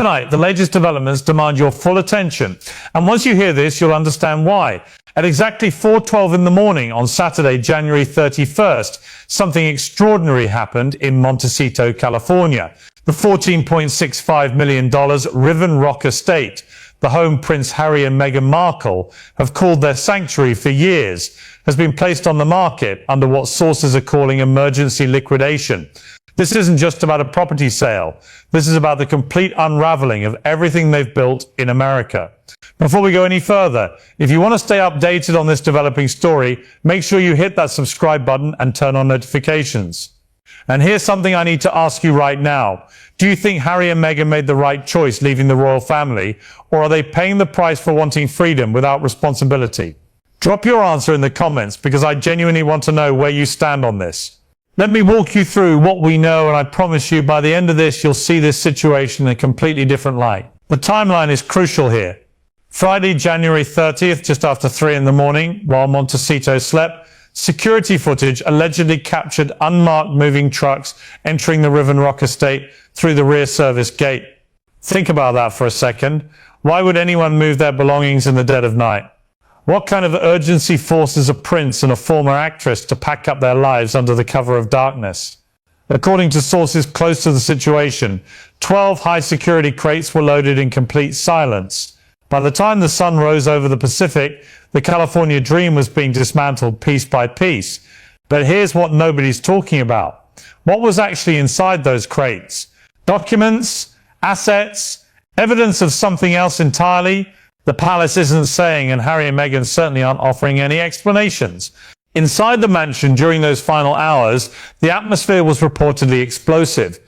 tonight, the latest developments demand your full attention. And once you hear this, you'll understand why. At exactly 4:12 in the morning on Saturday, January 31st, something extraordinary happened in Montecito, California. The $14.65 million Riven Rock estate, the home Prince Harry and Meghan Markle have called their sanctuary for years, has been placed on the market under what sources are calling emergency liquidation. This isn't just about a property sale. This is about the complete unraveling of everything they've built in America. Before we go any further, if you want to stay updated on this developing story, make sure you hit that subscribe button and turn on notifications. And here's something I need to ask you right now. Do you think Harry and Meghan made the right choice leaving the royal family, or are they paying the price for wanting freedom without responsibility? Drop your answer in the comments, because I genuinely want to know where you stand on this. Let me walk you through what we know, and I promise you by the end of this you'll see this situation in a completely different light. The timeline is crucial here. Friday, January 30th, just after 3 in the morning, while Montecito slept, security footage allegedly captured unmarked moving trucks entering the Riven Rock estate through the rear service gate. Think about that for a second. Why would anyone move their belongings in the dead of night? What kind of urgency forces a prince and a former actress to pack up their lives under the cover of darkness? According to sources close to the situation, 12 high-security crates were loaded in complete silence. By the time the sun rose over the Pacific, the California dream was being dismantled piece by piece. But here's what nobody's talking about. What was actually inside those crates? Documents? Assets? Evidence of something else entirely? The palace isn't saying, and Harry and Meghan certainly aren't offering any explanations. Inside the mansion during those final hours, the atmosphere was reportedly explosive.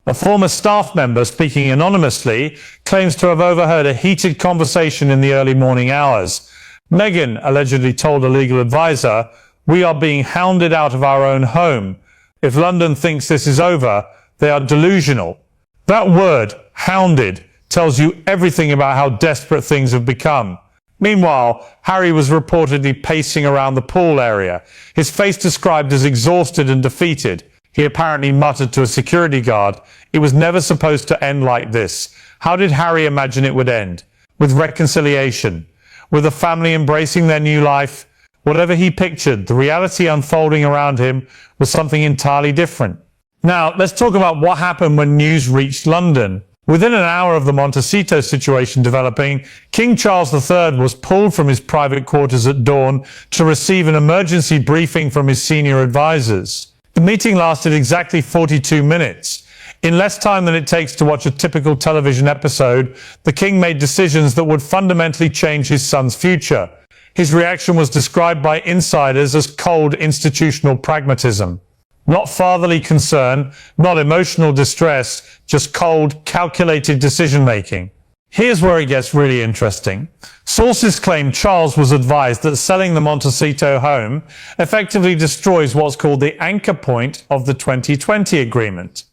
A former staff member speaking anonymously claims to have overheard a heated conversation in the early morning hours. Meghan allegedly told a legal advisor, "We are being hounded out of our own home. If London thinks this is over, they are delusional." That word, hounded, tells you everything about how desperate things have become. Meanwhile, Harry was reportedly pacing around the pool area, his face described as exhausted and defeated. He apparently muttered to a security guard, "It was never supposed to end like this." How did Harry imagine it would end? With reconciliation? With the family embracing their new life? Whatever he pictured, the reality unfolding around him was something entirely different. Now, let's talk about what happened when news reached London. Within an hour of the Montecito situation developing, King Charles III was pulled from his private quarters at dawn to receive an emergency briefing from his senior advisors. The meeting lasted exactly 42 minutes. In less time than it takes to watch a typical television episode, the king made decisions that would fundamentally change his son's future. His reaction was described by insiders as cold institutional pragmatism. Not fatherly concern, not emotional distress, just cold, calculated decision-making. Here's where it gets really interesting. Sources claim Charles was advised that selling the Montecito home effectively destroys what's called the anchor point of the 2020 agreement.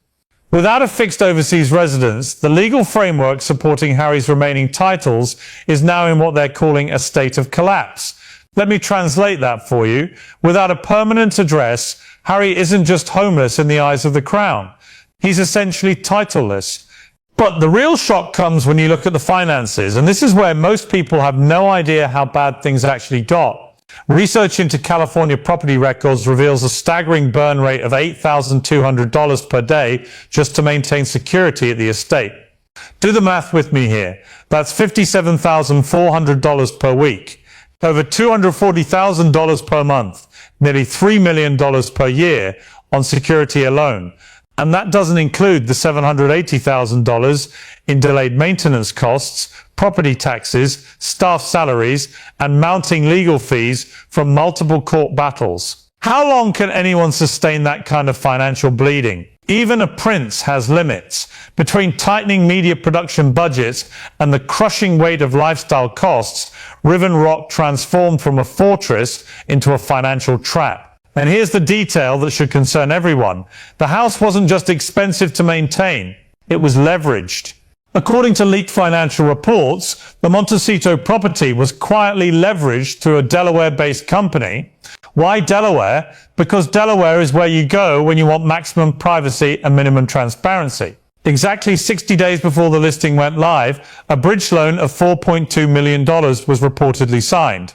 Without a fixed overseas residence, the legal framework supporting Harry's remaining titles is now in what they're calling a state of collapse. Let me translate that for you. Without a permanent address, Harry isn't just homeless in the eyes of the crown. He's essentially titleless. But the real shock comes when you look at the finances, and this is where most people have no idea how bad things actually got. Research into California property records reveals a staggering burn rate of $8,200 per day just to maintain security at the estate. Do the math with me here. That's $57,400 per week. Over $240,000 per month, nearly $3 million per year on security alone. And that doesn't include the $780,000 in delayed maintenance costs, property taxes, staff salaries, and mounting legal fees from multiple court battles. How long can anyone sustain that kind of financial bleeding? Even a prince has limits. Between tightening media production budgets and the crushing weight of lifestyle costs, Riven Rock transformed from a fortress into a financial trap. And here's the detail that should concern everyone. The house wasn't just expensive to maintain, it was leveraged. According to leaked financial reports, the Montecito property was quietly leveraged through a Delaware-based company. Why Delaware? Because Delaware is where you go when you want maximum privacy and minimum transparency. Exactly 60 days before the listing went live, a bridge loan of $4.2 million was reportedly signed.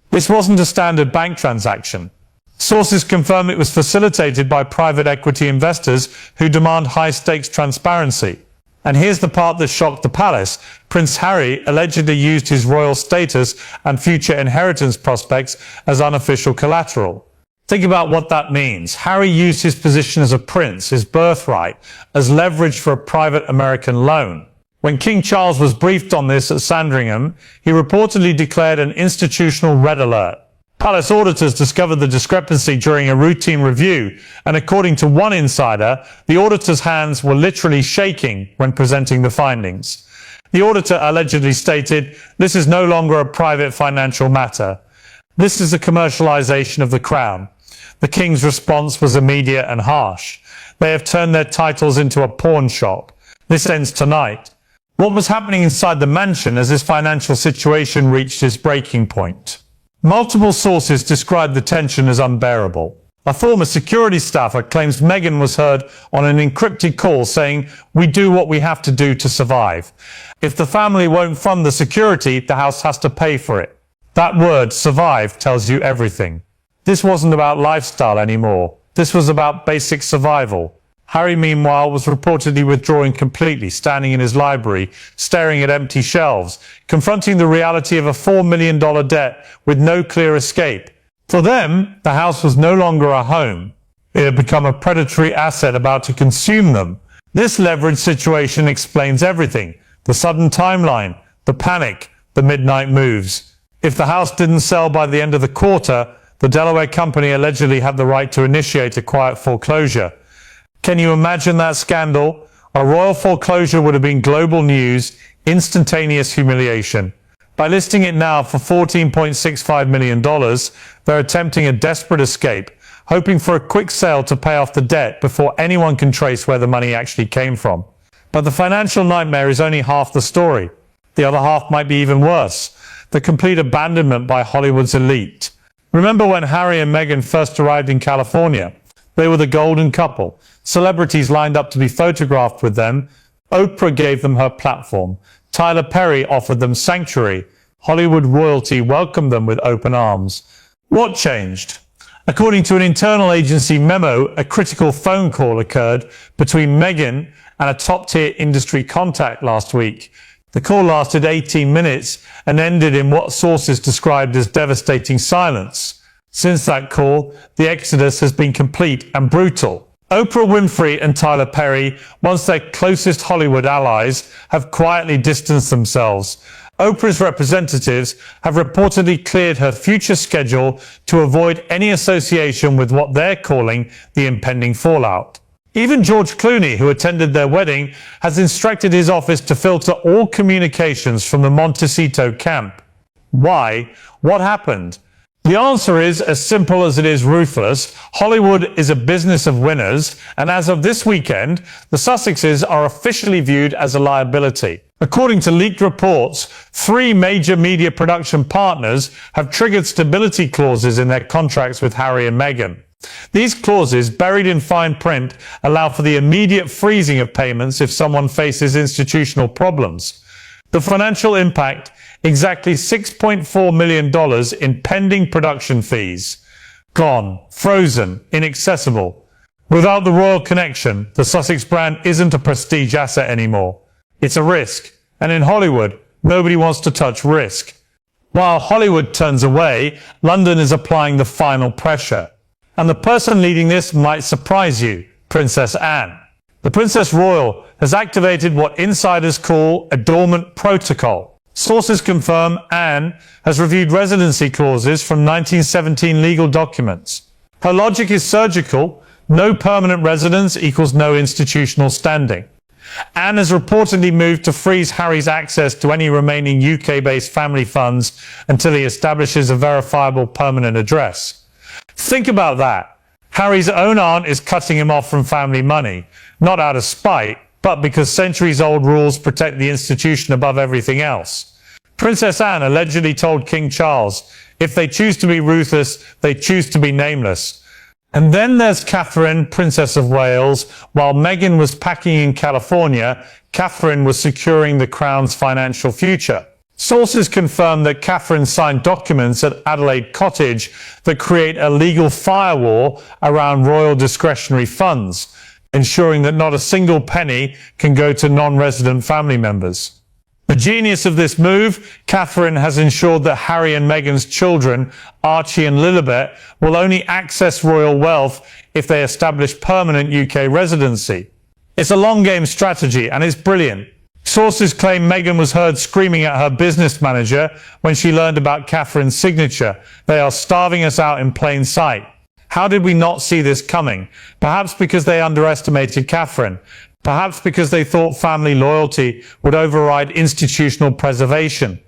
This wasn't a standard bank transaction. Sources confirm it was facilitated by private equity investors who demand high-stakes transparency. And here's the part that shocked the palace. Prince Harry allegedly used his royal status and future inheritance prospects as unofficial collateral. Think about what that means. Harry used his position as a prince, his birthright, as leverage for a private American loan. When King Charles was briefed on this at Sandringham, he reportedly declared an institutional red alert. Palace auditors discovered the discrepancy during a routine review, and according to one insider, the auditor's hands were literally shaking when presenting the findings. The auditor allegedly stated, "This is no longer a private financial matter. This is a commercialization of the crown." The king's response was immediate and harsh. "They have turned their titles into a pawn shop. This ends tonight." What was happening inside the mansion as this financial situation reached its breaking point? Multiple sources described the tension as unbearable. A former security staffer claims Meghan was heard on an encrypted call saying, "We do what we have to do to survive. If the family won't fund the security, the house has to pay for it." That word, survive, tells you everything. This wasn't about lifestyle anymore. This was about basic survival. Harry, meanwhile, was reportedly withdrawing completely, standing in his library, staring at empty shelves, confronting the reality of a $4 million debt with no clear escape. For them, the house was no longer a home. It had become a predatory asset about to consume them. This leverage situation explains everything. The sudden timeline, the panic, the midnight moves. If the house didn't sell by the end of the quarter, the Delaware company allegedly had the right to initiate a quiet foreclosure. Can you imagine that scandal? A royal foreclosure would have been global news, instantaneous humiliation. By listing it now for $14.65 million, they're attempting a desperate escape, hoping for a quick sale to pay off the debt before anyone can trace where the money actually came from. But the financial nightmare is only half the story. The other half might be even worse. The complete abandonment by Hollywood's elite. Remember when Harry and Meghan first arrived in California? They were the golden couple. Celebrities lined up to be photographed with them. Oprah gave them her platform. Tyler Perry offered them sanctuary. Hollywood royalty welcomed them with open arms. What changed? According to an internal agency memo, a critical phone call occurred between Meghan and a top-tier industry contact last week. The call lasted 18 minutes and ended in what sources described as devastating silence. Since that call, the exodus has been complete and brutal. Oprah Winfrey and Tyler Perry, once their closest Hollywood allies, have quietly distanced themselves. Oprah's representatives have reportedly cleared her future schedule to avoid any association with what they're calling the impending fallout. Even George Clooney, who attended their wedding, has instructed his office to filter all communications from the Montecito camp. Why? What happened? The answer is as simple as it is ruthless. Hollywood is a business of winners, and as of this weekend, the Sussexes are officially viewed as a liability. According to leaked reports, 3 major media production partners have triggered stability clauses in their contracts with Harry and Meghan. These clauses, buried in fine print, allow for the immediate freezing of payments if someone faces institutional problems. The financial impact: exactly $6.4 million in pending production fees. Gone, frozen, inaccessible. Without the royal connection, the Sussex brand isn't a prestige asset anymore. It's a risk, and in Hollywood, nobody wants to touch risk. While Hollywood turns away, London is applying the final pressure. And the person leading this might surprise you: Princess Anne. The Princess Royal has activated what insiders call a dormant protocol. Sources confirm Anne has reviewed residency clauses from 1917 legal documents. Her logic is surgical: no permanent residence equals no institutional standing. Anne has reportedly moved to freeze Harry's access to any remaining UK-based family funds until he establishes a verifiable permanent address. Think about that. Harry's own aunt is cutting him off from family money, not out of spite, but because centuries-old rules protect the institution above everything else. Princess Anne allegedly told King Charles, if they choose to be ruthless, they choose to be nameless. And then there's Catherine, Princess of Wales. While Meghan was packing in California, Catherine was securing the Crown's financial future. Sources confirm that Catherine signed documents at Adelaide Cottage that create a legal firewall around royal discretionary funds, ensuring that not a single penny can go to non-resident family members. The genius of this move, Catherine has ensured that Harry and Meghan's children, Archie and Lilibet, will only access royal wealth if they establish permanent UK residency. It's a long-game strategy and it's brilliant. Sources claim Meghan was heard screaming at her business manager when she learned about Catherine's signature. "They are starving us out in plain sight." How did we not see this coming? Perhaps because they underestimated Catherine. Perhaps because they thought family loyalty would override institutional preservation.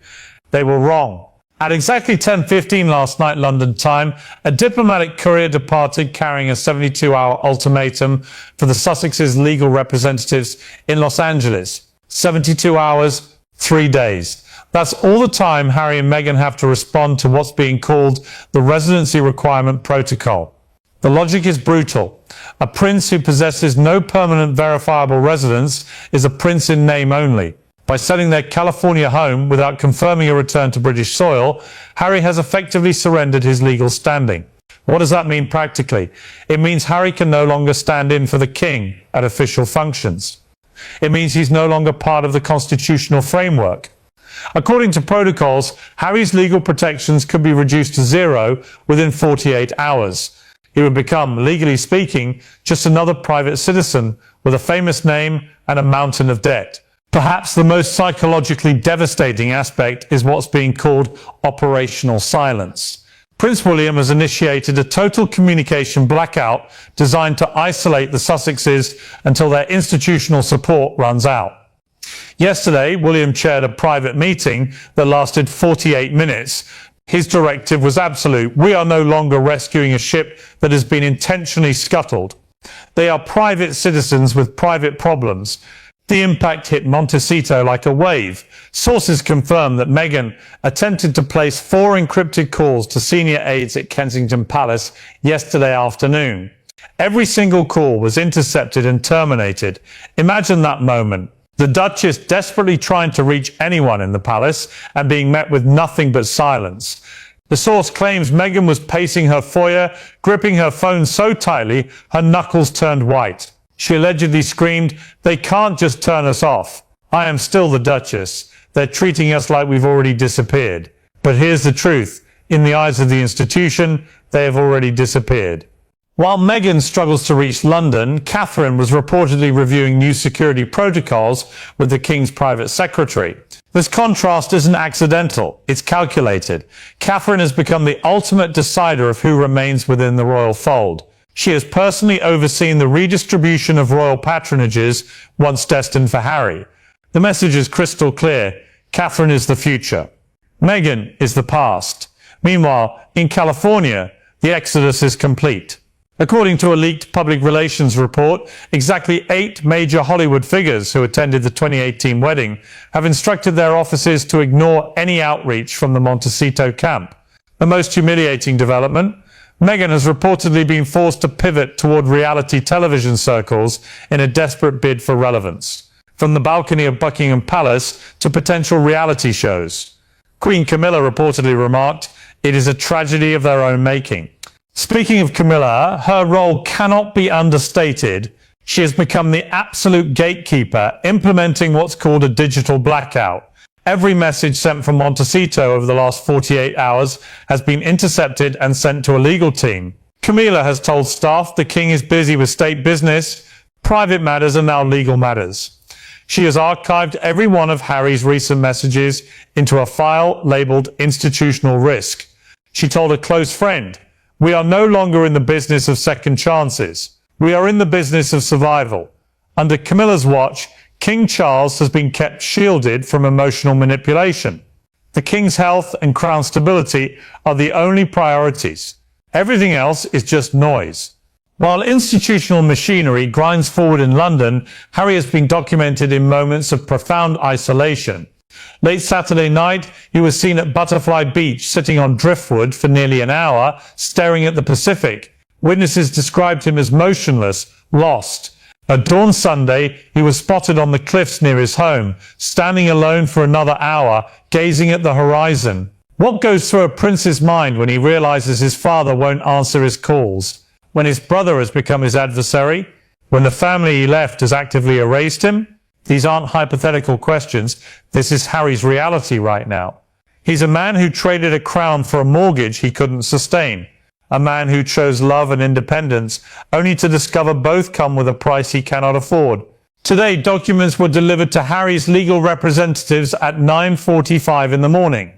They were wrong. At exactly 10:15 last night London time, a diplomatic courier departed carrying a 72-hour ultimatum for the Sussex's legal representatives in Los Angeles. 72 hours, 3 days. That's all the time Harry and Meghan have to respond to what's being called the Residency Requirement Protocol. The logic is brutal. A prince who possesses no permanent verifiable residence is a prince in name only. By selling their California home without confirming a return to British soil, Harry has effectively surrendered his legal standing. What does that mean practically? It means Harry can no longer stand in for the king at official functions. It means he's no longer part of the constitutional framework. According to protocols, Harry's legal protections could be reduced to zero within 48 hours. He would become, legally speaking, just another private citizen with a famous name and a mountain of debt. Perhaps the most psychologically devastating aspect is what's being called operational silence. Prince William has initiated a total communication blackout designed to isolate the Sussexes until their institutional support runs out. Yesterday, William chaired a private meeting that lasted 48 minutes. His directive was absolute. We are no longer rescuing a ship that has been intentionally scuttled. They are private citizens with private problems. The impact hit Montecito like a wave. Sources confirm that Meghan attempted to place 4 encrypted calls to senior aides at Kensington Palace yesterday afternoon. Every single call was intercepted and terminated. Imagine that moment. The Duchess desperately trying to reach anyone in the palace and being met with nothing but silence. The source claims Meghan was pacing her foyer, gripping her phone so tightly her knuckles turned white. She allegedly screamed, "They can't just turn us off. I am still the Duchess. They're treating us like we've already disappeared." But here's the truth. In the eyes of the institution, they have already disappeared. While Meghan struggles to reach London, Catherine was reportedly reviewing new security protocols with the King's private secretary. This contrast isn't accidental, it's calculated. Catherine has become the ultimate decider of who remains within the royal fold. She has personally overseen the redistribution of royal patronages once destined for Harry. The message is crystal clear. Catherine is the future. Meghan is the past. Meanwhile, in California, the exodus is complete. According to a leaked public relations report, exactly 8 major Hollywood figures who attended the 2018 wedding have instructed their offices to ignore any outreach from the Montecito camp. The most humiliating development? Meghan has reportedly been forced to pivot toward reality television circles in a desperate bid for relevance. From the balcony of Buckingham Palace to potential reality shows. Queen Camilla reportedly remarked, "It is a tragedy of their own making." Speaking of Camilla, her role cannot be understated. She has become the absolute gatekeeper, implementing what's called a digital blackout. Every message sent from Montecito over the last 48 hours has been intercepted and sent to a legal team. Camilla has told staff the king is busy with state business. Private matters are now legal matters. She has archived every one of Harry's recent messages into a file labeled institutional risk. She told a close friend, "We are no longer in the business of second chances. We are in the business of survival." Under Camilla's watch, King Charles has been kept shielded from emotional manipulation. The king's health and crown stability are the only priorities. Everything else is just noise. While institutional machinery grinds forward in London, Harry has been documented in moments of profound isolation. Late Saturday night, he was seen at Butterfly Beach sitting on driftwood for nearly an hour, staring at the Pacific. Witnesses described him as motionless, lost. At dawn Sunday, he was spotted on the cliffs near his home, standing alone for another hour, gazing at the horizon. What goes through a prince's mind when he realizes his father won't answer his calls? When his brother has become his adversary? When the family he left has actively erased him? These aren't hypothetical questions. This is Harry's reality right now. He's a man who traded a crown for a mortgage he couldn't sustain. A man who chose love and independence, only to discover both come with a price he cannot afford. Today, documents were delivered to Harry's legal representatives at 9:45 in the morning.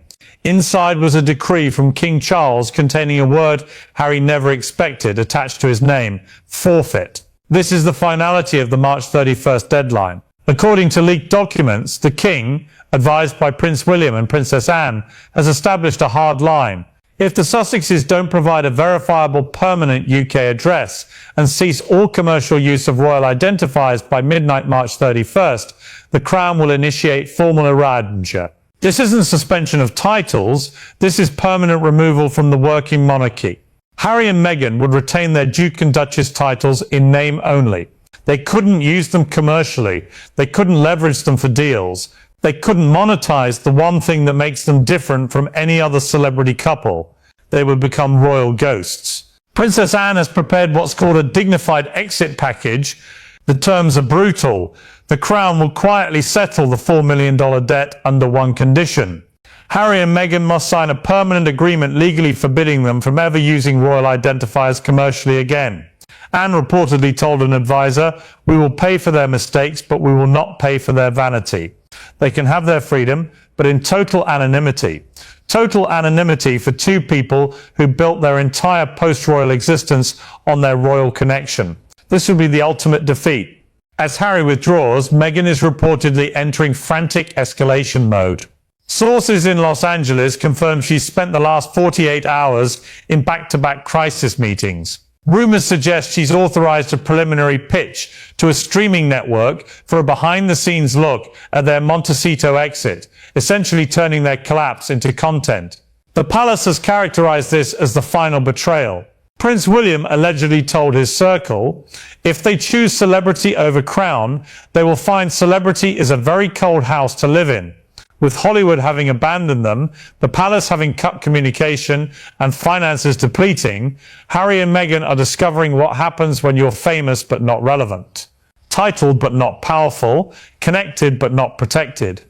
Inside was a decree from King Charles containing a word Harry never expected attached to his name: forfeit. This is the finality of the March 31st deadline. According to leaked documents, the King, advised by Prince William and Princess Anne, has established a hard line. If the Sussexes don't provide a verifiable permanent UK address and cease all commercial use of royal identifiers by midnight March 31st, the Crown will initiate formal erasure. This isn't suspension of titles, this is permanent removal from the working monarchy. Harry and Meghan would retain their Duke and Duchess titles in name only. They couldn't use them commercially, they couldn't leverage them for deals. They couldn't monetize the one thing that makes them different from any other celebrity couple. They would become royal ghosts. Princess Anne has prepared what's called a dignified exit package. The terms are brutal. The Crown will quietly settle the $4 million debt under one condition. Harry and Meghan must sign a permanent agreement legally forbidding them from ever using royal identifiers commercially again. Anne reportedly told an advisor, "We will pay for their mistakes, but we will not pay for their vanity." They can have their freedom, but in total anonymity. Total anonymity for two people who built their entire post-royal existence on their royal connection. This would be the ultimate defeat. As Harry withdraws, Meghan is reportedly entering frantic escalation mode. Sources in Los Angeles confirm she's spent the last 48 hours in back-to-back crisis meetings. Rumors suggest she's authorized a preliminary pitch to a streaming network for a behind-the-scenes look at their Montecito exit, essentially turning their collapse into content. The palace has characterized this as the final betrayal. Prince William allegedly told his circle, if they choose celebrity over crown, they will find celebrity is a very cold house to live in. With Hollywood having abandoned them, the palace having cut communication, and finances depleting, Harry and Meghan are discovering what happens when you're famous but not relevant, titled but not powerful, connected but not protected.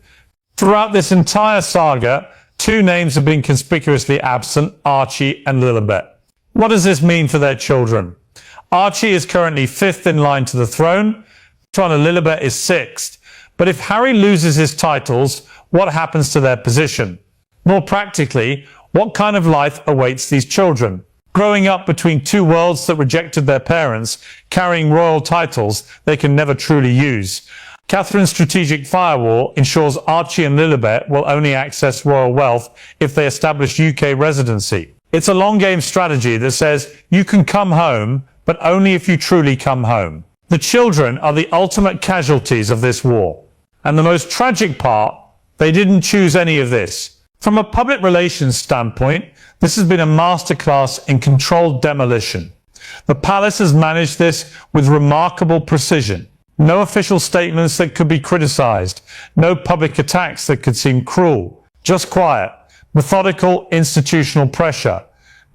Throughout this entire saga, two names have been conspicuously absent: Archie and Lilibet. What does this mean for their children? Archie is currently 5th in line to the throne, Lilibet is 6th. But if Harry loses his titles, what happens to their position? More practically, what kind of life awaits these children? Growing up between two worlds that rejected their parents, carrying royal titles they can never truly use. Catherine's strategic firewall ensures Archie and Lilibet will only access royal wealth if they establish UK residency. It's a long game strategy that says you can come home, but only if you truly come home. The children are the ultimate casualties of this war. And the most tragic part, they didn't choose any of this. From a public relations standpoint, this has been a masterclass in controlled demolition. The palace has managed this with remarkable precision. No official statements that could be criticized. No public attacks that could seem cruel. Just quiet, methodical institutional pressure.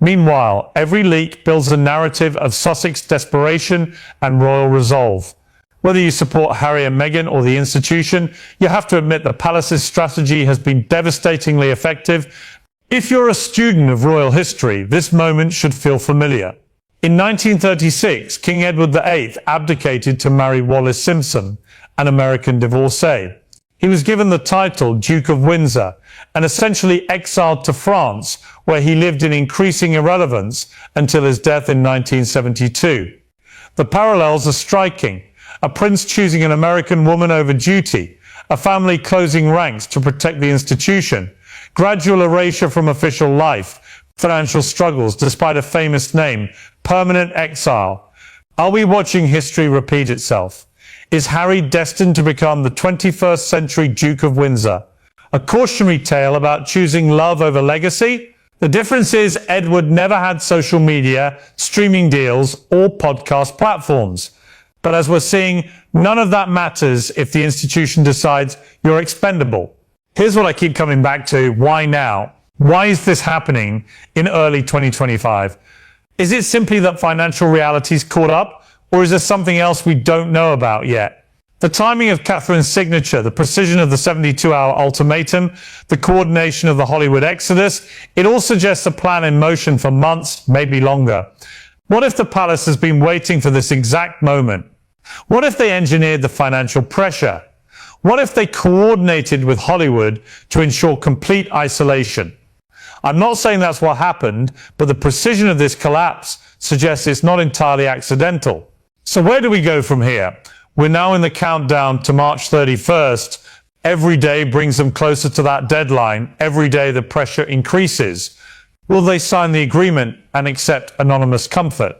Meanwhile, every leak builds a narrative of Sussex desperation and royal resolve. Whether you support Harry and Meghan or the institution, you have to admit the palace's strategy has been devastatingly effective. If you're a student of royal history, this moment should feel familiar. In 1936, King Edward VIII abdicated to marry Wallis Simpson, an American divorcee. He was given the title Duke of Windsor and essentially exiled to France, where he lived in increasing irrelevance until his death in 1972. The parallels are striking. A prince choosing an American woman over duty, a family closing ranks to protect the institution, gradual erasure from official life, financial struggles despite a famous name, permanent exile. Are we watching history repeat itself? Is Harry destined to become the 21st century Duke of Windsor? A cautionary tale about choosing love over legacy? The difference is Edward never had social media, streaming deals, or podcast platforms. But as we're seeing, none of that matters if the institution decides you're expendable. Here's what I keep coming back to. Why now? Why is this happening in early 2025? Is it simply that financial reality's caught up, or is there something else we don't know about yet? The timing of Catherine's signature, the precision of the 72-hour ultimatum, the coordination of the Hollywood exodus, it all suggests a plan in motion for months, maybe longer. What if the palace has been waiting for this exact moment? What if they engineered the financial pressure? What if they coordinated with Hollywood to ensure complete isolation? I'm not saying that's what happened, but the precision of this collapse suggests it's not entirely accidental. So where do we go from here? We're now in the countdown to March 31st. Every day brings them closer to that deadline. Every day the pressure increases. Will they sign the agreement and accept anonymous comfort?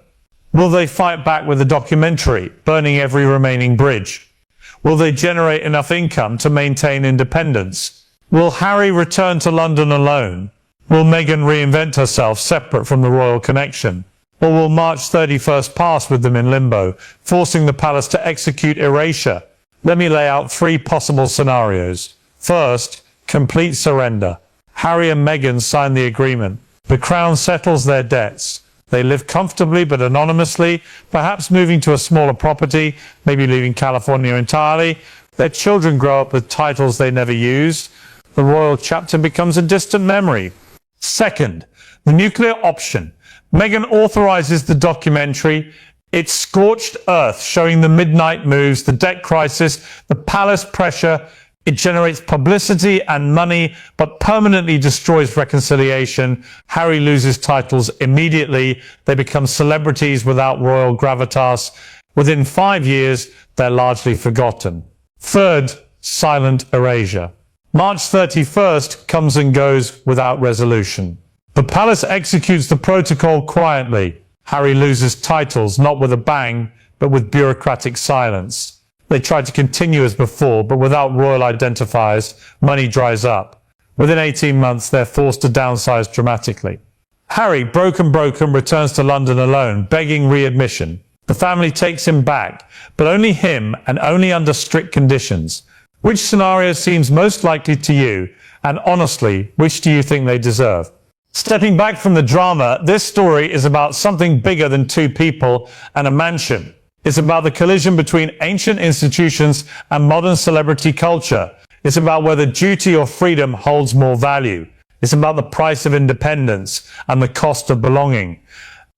Will they fight back with a documentary, burning every remaining bridge? Will they generate enough income to maintain independence? Will Harry return to London alone? Will Meghan reinvent herself separate from the royal connection? Or will March 31st pass with them in limbo, forcing the palace to execute erasure? Let me lay out three possible scenarios. First, complete surrender. Harry and Meghan sign the agreement. The Crown settles their debts. They live comfortably but anonymously, perhaps moving to a smaller property, maybe leaving California entirely. Their children grow up with titles they never used. The royal chapter becomes a distant memory. Second, the nuclear option. Meghan authorizes the documentary. It's scorched earth, showing the midnight moves, the debt crisis, the palace pressure. It generates publicity and money, but permanently destroys reconciliation. Harry loses titles immediately. They become celebrities without royal gravitas. Within 5 years, they're largely forgotten. Third, silent erasure. March 31st comes and goes without resolution. The palace executes the protocol quietly. Harry loses titles, not with a bang, but with bureaucratic silence. They try to continue as before, but without royal identifiers, money dries up. Within 18 months, they're forced to downsize dramatically. Harry, broken, returns to London alone, begging readmission. The family takes him back, but only him and only under strict conditions. Which scenario seems most likely to you? And honestly, which do you think they deserve? Stepping back from the drama, this story is about something bigger than two people and a mansion. It's about the collision between ancient institutions and modern celebrity culture. It's about whether duty or freedom holds more value. It's about the price of independence and the cost of belonging.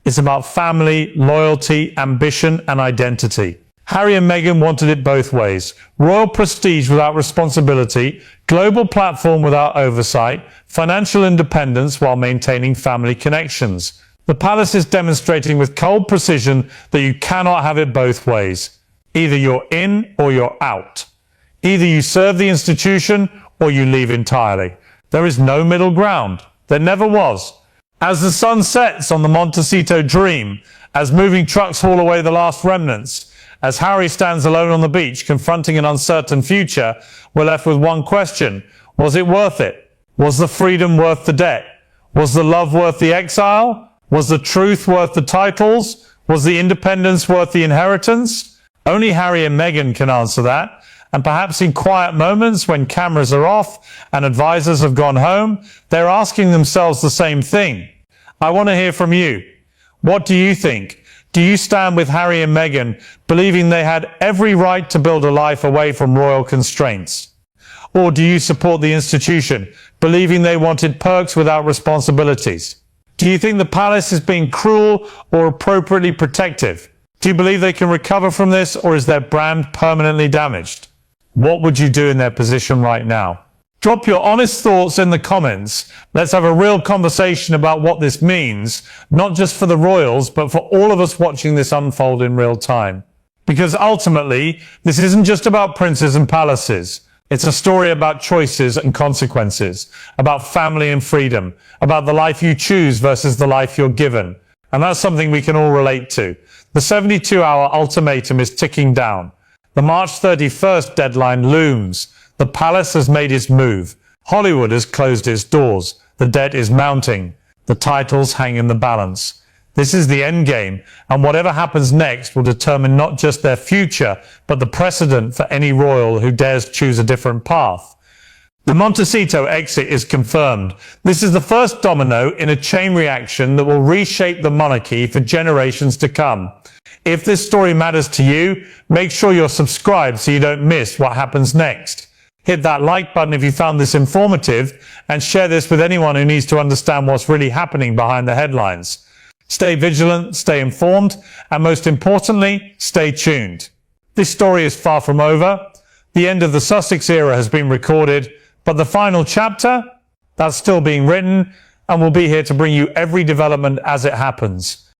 It's about family, loyalty, ambition, and identity. Harry and Meghan wanted it both ways. Royal prestige without responsibility, global platform without oversight, financial independence while maintaining family connections. The palace is demonstrating with cold precision that you cannot have it both ways. Either you're in or you're out. Either you serve the institution or you leave entirely. There is no middle ground. There never was. As the sun sets on the Montecito dream, as moving trucks haul away the last remnants, as Harry stands alone on the beach confronting an uncertain future, we're left with one question. Was it worth it? Was the freedom worth the debt? Was the love worth the exile? Was the truth worth the titles? Was the independence worth the inheritance? Only Harry and Meghan can answer that. And perhaps in quiet moments when cameras are off and advisors have gone home, they're asking themselves the same thing. I want to hear from you. What do you think? Do you stand with Harry and Meghan, believing they had every right to build a life away from royal constraints? Or do you support the institution, believing they wanted perks without responsibilities? Do you think the palace is being cruel or appropriately protective? Do you believe they can recover from this, or is their brand permanently damaged? What would you do in their position right now? Drop your honest thoughts in the comments. Let's have a real conversation about what this means, not just for the royals, but for all of us watching this unfold in real time. Because ultimately, this isn't just about princes and palaces. It's a story about choices and consequences, about family and freedom, about the life you choose versus the life you're given. And that's something we can all relate to. The 72-hour ultimatum is ticking down. The March 31st deadline looms. The palace has made its move. Hollywood has closed its doors. The debt is mounting. The titles hang in the balance. This is the end game, and whatever happens next will determine not just their future, but the precedent for any royal who dares choose a different path. The Montecito exit is confirmed. This is the first domino in a chain reaction that will reshape the monarchy for generations to come. If this story matters to you, make sure you're subscribed so you don't miss what happens next. Hit that like button if you found this informative, and share this with anyone who needs to understand what's really happening behind the headlines. Stay vigilant, stay informed, and most importantly, stay tuned. This story is far from over. The end of the Sussex era has been recorded, but the final chapter, that's still being written, and we'll be here to bring you every development as it happens.